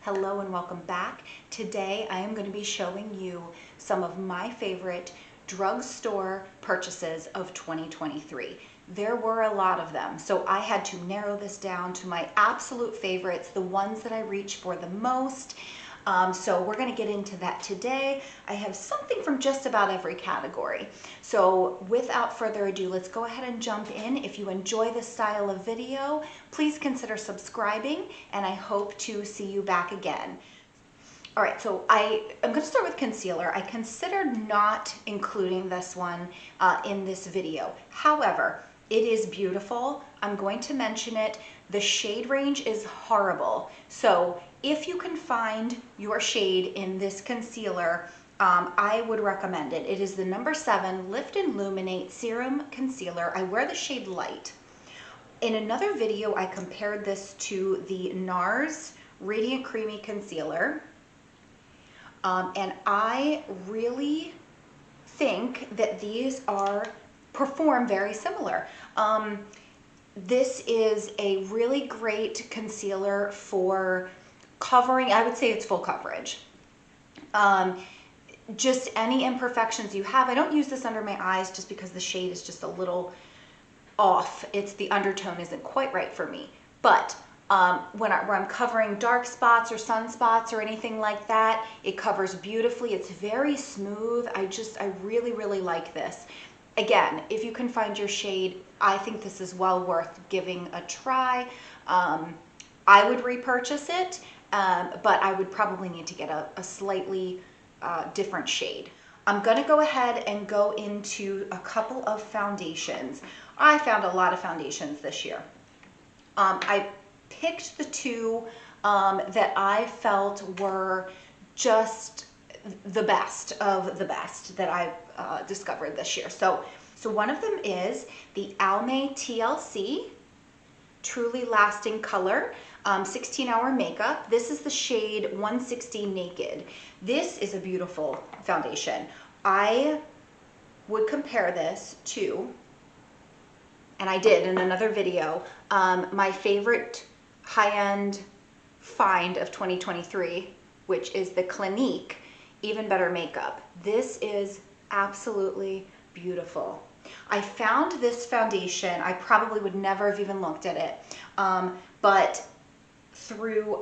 Hello and welcome back. Today I am going to be showing you some of my favorite drugstore purchases of 2023. There were a lot of them, so I had to narrow this down to my absolute favorites, the ones that I reach for the most. So we're going to get into that today. I have something from just about every category. So without further ado, let's go ahead and jump in. If you enjoy this style of video, please consider subscribing, and I hope to see you back again. All right, so I'm going to start with concealer. I considered not including this one in this video. However, it is beautiful. I'm going to mention it. The shade range is horrible. So if you can find your shade in this concealer, I would recommend it. It is the number 7 Lift and Illuminate Serum Concealer. I wear the shade Light. In another video, I compared this to the NARS Radiant Creamy Concealer. And I really think that these perform very similar. This is a really great concealer for covering, I would say it's full coverage. Just any imperfections you have. I don't use this under my eyes just because the shade is just a little off. The undertone isn't quite right for me. But when I'm covering dark spots or sunspots or anything like that, it covers beautifully. It's very smooth. I really, really like this. Again, if you can find your shade, I think this is well worth giving a try. I would repurchase it, but I would probably need to get a slightly different shade. I'm going to go ahead and go into a couple of foundations. I found a lot of foundations this year. I picked the two that I felt were just the best of the best that I've discovered this year. So one of them is the Almay TLC Truly Lasting Color 16-Hour Makeup. This is the shade 160 Naked. This is a beautiful foundation. I would compare this to, and I did in another video, my favorite high-end find of 2023, which is the Clinique Even Better Makeup. This is absolutely beautiful. I found this foundation, I probably would never have even looked at it, but through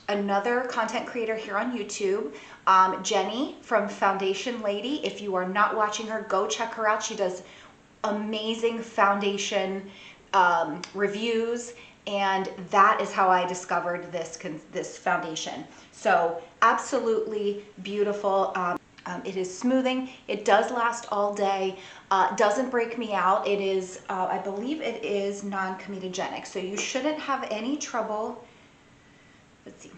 another content creator here on YouTube, Jenny from Foundation Lady. If you are not watching her, go check her out. She does amazing foundation reviews, and that is how I discovered this foundation. So absolutely beautiful. It is smoothing. It does last all day. Doesn't break me out. It is, I believe it is non-comedogenic, so you shouldn't have any trouble. Let's see.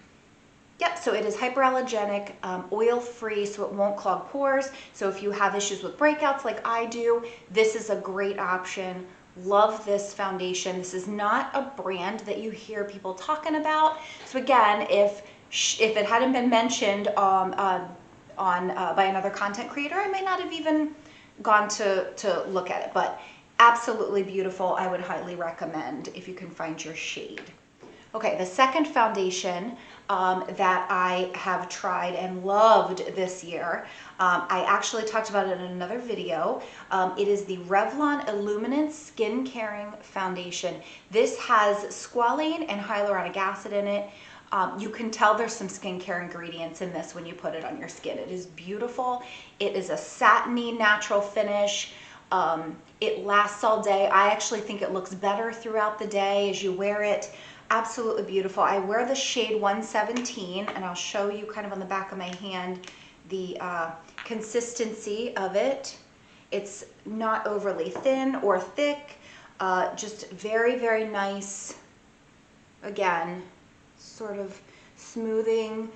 Yep, so it is hyperallergenic, oil-free, so it won't clog pores. So if you have issues with breakouts like I do, this is a great option. Love this foundation. This is not a brand that you hear people talking about. So again, if it hadn't been mentioned by another content creator, I may not have even gone to look at it, but absolutely beautiful. I would highly recommend if you can find your shade. Okay, the second foundation that I have tried and loved this year, I actually talked about it in another video. It is the Revlon Illuminance Skin Caring Foundation. This has squalane and hyaluronic acid in it. You can tell there's some skincare ingredients in this when you put it on your skin. It is beautiful. It is a satiny natural finish. It lasts all day. I actually think it looks better throughout the day as you wear it. Absolutely beautiful. I wear the shade 117, and I'll show you kind of on the back of my hand the consistency of it. It's not overly thin or thick, just very, very nice. Again, sort of smoothing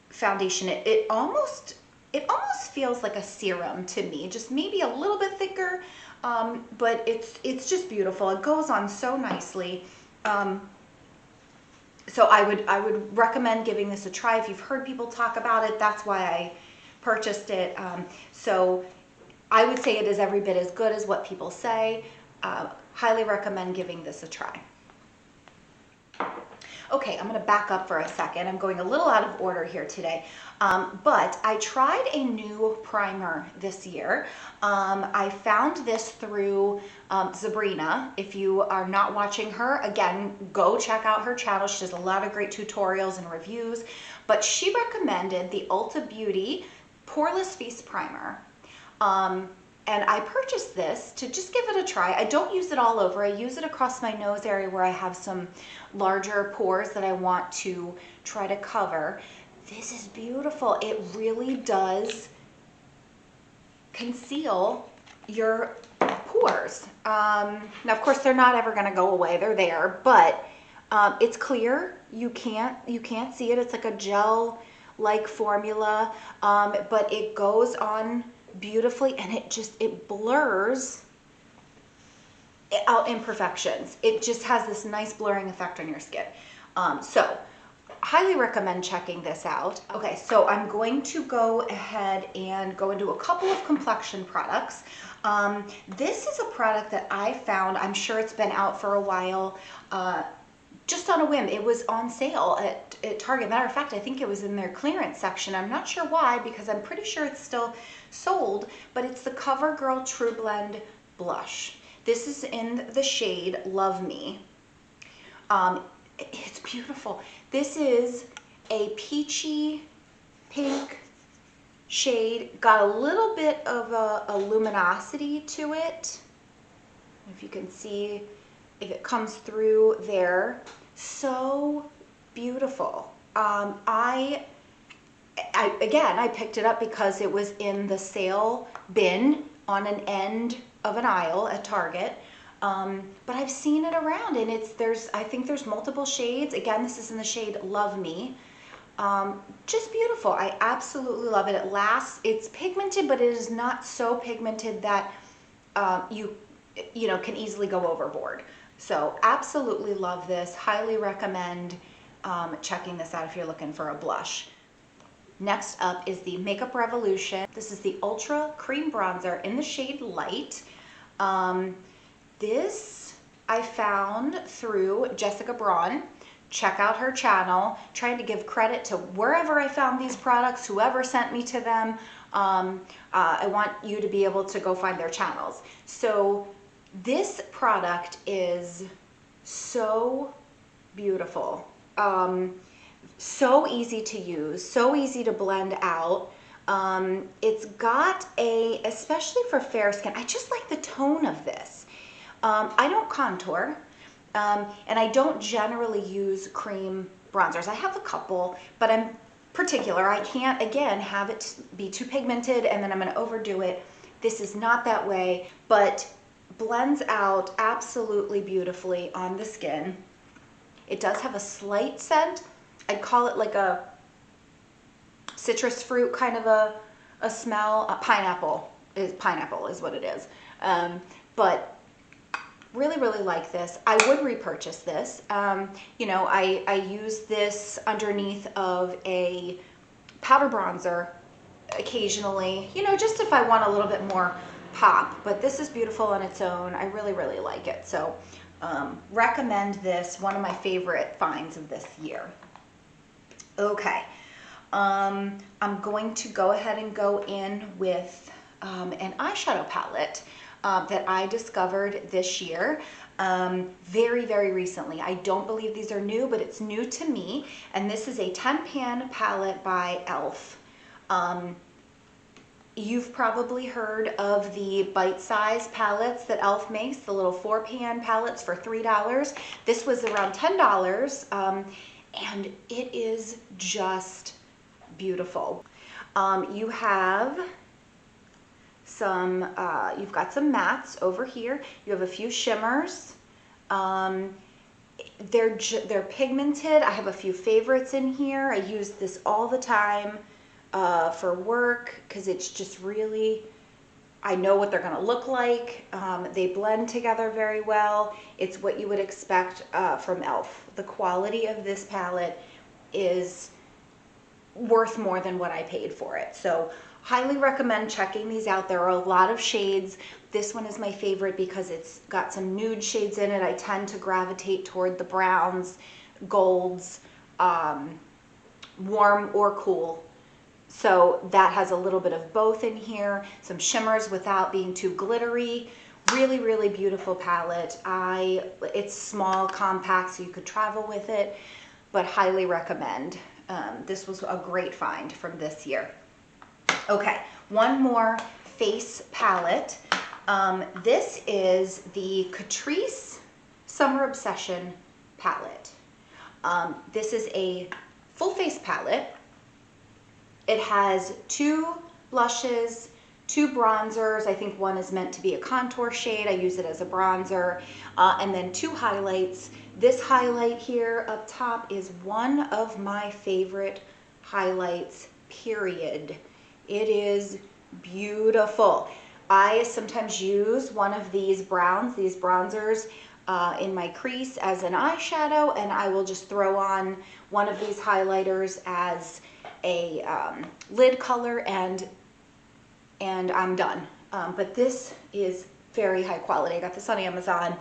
foundation. It almost feels like a serum to me, just maybe a little bit thicker, but it's just beautiful. It goes on so nicely. So I would recommend giving this a try. If you've heard people talk about it, that's why I purchased it. So I would say it is every bit as good as what people say. Highly recommend giving this a try. Okay, I'm gonna back up for a second. I'm going a little out of order here today. But I tried a new primer this year. I found this through Sabrina. If you are not watching her, again, go check out her channel. She does a lot of great tutorials and reviews. But she recommended the Ulta Beauty Poreless Feast Primer. And I purchased this to just give it a try. I don't use it all over. I use it across my nose area where I have some larger pores that I want to try to cover. This is beautiful. It really does conceal your pores. Now, of course, they're not ever going to go away. They're there, but it's clear. You can't see it. It's like a gel-like formula, but it goes on beautifully, and it blurs out imperfections. It just has this nice blurring effect on your skin. So highly recommend checking this out. Okay, so I'm going to go ahead and go into a couple of complexion products. This is a product that I found, I'm sure it's been out for a while, just on a whim. It was on sale at Target. Matter of fact, I think it was in their clearance section. I'm not sure why, because I'm pretty sure it's still sold, but it's the CoverGirl True Blend Blush. This is in the shade Love Me. It's beautiful. This is a peachy pink shade. Got a little bit of a luminosity to it. If you can see, if it comes through there. So beautiful. I picked it up because it was in the sale bin on an end of an aisle at Target. But I've seen it around, and I think there's multiple shades. Again, this is in the shade Love Me. Just beautiful. I absolutely love it. It lasts. It's pigmented, but it is not so pigmented that you can easily go overboard. So absolutely love this. Highly recommend checking this out if you're looking for a blush. Next up is the Makeup Revolution. This is the Ultra Cream Bronzer in the shade Light. This I found through Jessica Braun. Check out her channel. Trying to give credit to wherever I found these products, whoever sent me to them. I want you to be able to go find their channels. So this product is so beautiful. So easy to use, so easy to blend out. It's got especially for fair skin, I just like the tone of this. I don't contour, and I don't generally use cream bronzers. I have a couple, but I'm particular. I can't, again, have it be too pigmented and then I'm going to overdo it. This is not that way, but blends out absolutely beautifully on the skin. It does have a slight scent. I'd call it like a citrus fruit kind of a smell. Pineapple is what it is. But really, really like this. I would repurchase this. I use this underneath of a powder bronzer occasionally, just if I want a little bit more pop. But this is beautiful on its own. I really, really like it. So recommend this. One of my favorite finds of this year. Okay. I'm going to go ahead and go in with an eyeshadow palette that I discovered this year very, very recently. I don't believe these are new, but it's new to me. And this is a 10-pan palette by e.l.f. You've probably heard of the bite-size palettes that e.l.f. makes, the little 4-pan palettes for $3. This was around $10, and it is just beautiful. You have some, you've got some mattes over here. You have a few shimmers. They're pigmented. I have a few favorites in here. I use this all the time for work because it's just really, I know what they're going to look like. They blend together very well. It's what you would expect from e.l.f. The quality of this palette is worth more than what I paid for it. So highly recommend checking these out. There are a lot of shades. This one is my favorite because it's got some nude shades in it. I tend to gravitate toward the browns, golds, warm or cool. So that has a little bit of both in here, some shimmers without being too glittery. Really, really beautiful palette. It's small, compact, so you could travel with it, but highly recommend. This was a great find from this year. Okay, one more face palette. This is the Catrice Summer Obsession palette. This is a full face palette. It has 2 blushes, 2 bronzers. I think one is meant to be a contour shade. I use it as a bronzer. And then 2 highlights. This highlight here up top is one of my favorite highlights, period. It is beautiful. I sometimes use one of these browns, these bronzers, in my crease as an eyeshadow, and I will just throw on one of these highlighters as a lid color, and I'm done. But this is very high quality. I got this on Amazon.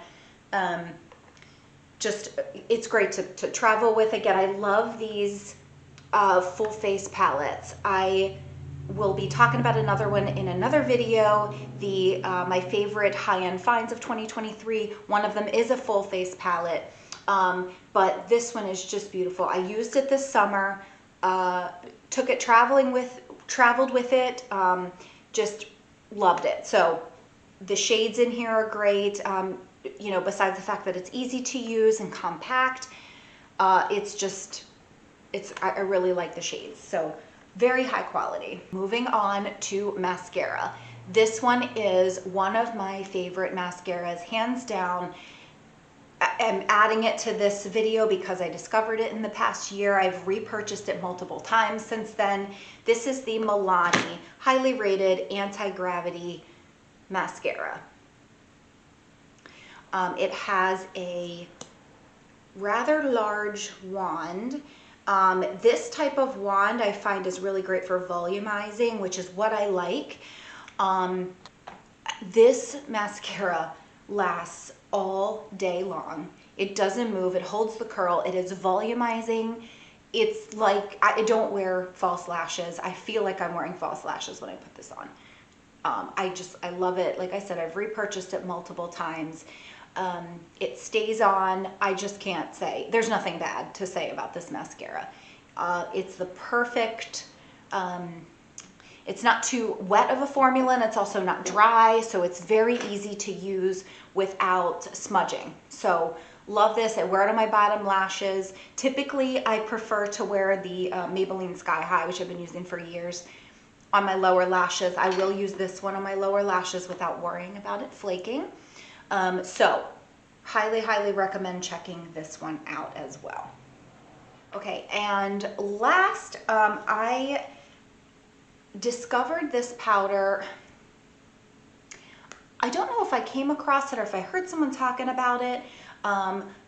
It's great to travel with. Again, I love these full face palettes. I will be talking about another one in another video. My favorite high-end finds of 2023. One of them is a full face palette, but this one is just beautiful. I used it this summer. Took it traveled with it, just loved it. So the shades in here are great. You know, besides the fact that it's easy to use and compact, I really like the shades. So very high quality. Moving on to mascara. This one is one of my favorite mascaras, hands down. I'm adding it to this video because I discovered it in the past year. I've repurchased it multiple times since then. This is the Milani highly rated anti-gravity mascara. It has a rather large wand. This type of wand I find is really great for volumizing, which is what I like. This mascara lasts all day long. It doesn't move. It holds the curl. It is volumizing. It's like, I don't wear false lashes. I feel like I'm wearing false lashes when I put this on. I love it. Like I said, I've repurchased it multiple times. It stays on. I just can't say, there's nothing bad to say about this mascara. It's the perfect, it's not too wet of a formula, and it's also not dry, so it's very easy to use without smudging. So love this. I wear it on my bottom lashes. Typically, I prefer to wear the Maybelline Sky High, which I've been using for years, on my lower lashes. I will use this one on my lower lashes without worrying about it flaking. So highly, highly recommend checking this one out as well. Okay, and last, I discovered this powder. I don't know if I came across it or if I heard someone talking about it,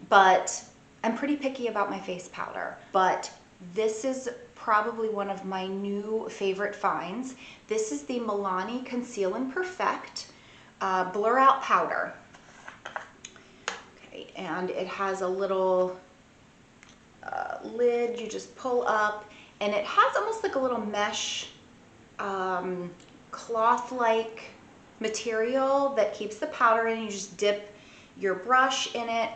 but I'm pretty picky about my face powder. But this is probably one of my new favorite finds. This is the Milani Conceal and Perfect Blur Out Powder. Okay, and it has a little lid you just pull up, and it has almost like a little mesh cloth-like material that keeps the powder in. You just dip your brush in it.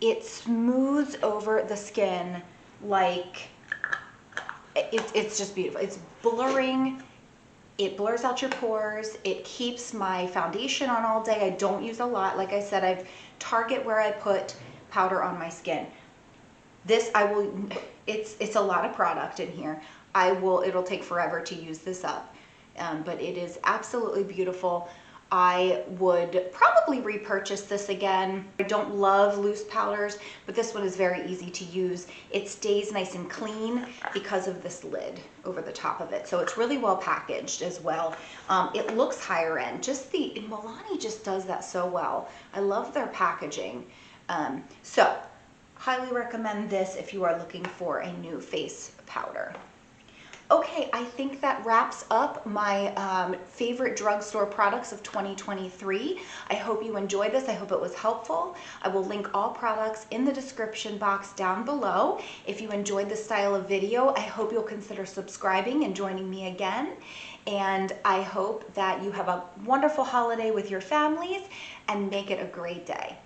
It smooths over the skin like it's just beautiful. It's blurring. It blurs out your pores. It keeps my foundation on all day. I don't use a lot. Like I said, I target where I put powder on my skin. This it's a lot of product in here. It'll take forever to use this up, but it is absolutely beautiful. I would probably repurchase this again. I don't love loose powders, but this one is very easy to use. It stays nice and clean because of this lid over the top of it. So it's really well packaged as well. It looks higher end. Milani just does that so well. I love their packaging. So highly recommend this if you are looking for a new face powder. Okay, I think that wraps up my favorite drugstore products of 2023. I hope you enjoyed this. I hope it was helpful. I will link all products in the description box down below. If you enjoyed this style of video, I hope you'll consider subscribing and joining me again. And I hope that you have a wonderful holiday with your families and make it a great day.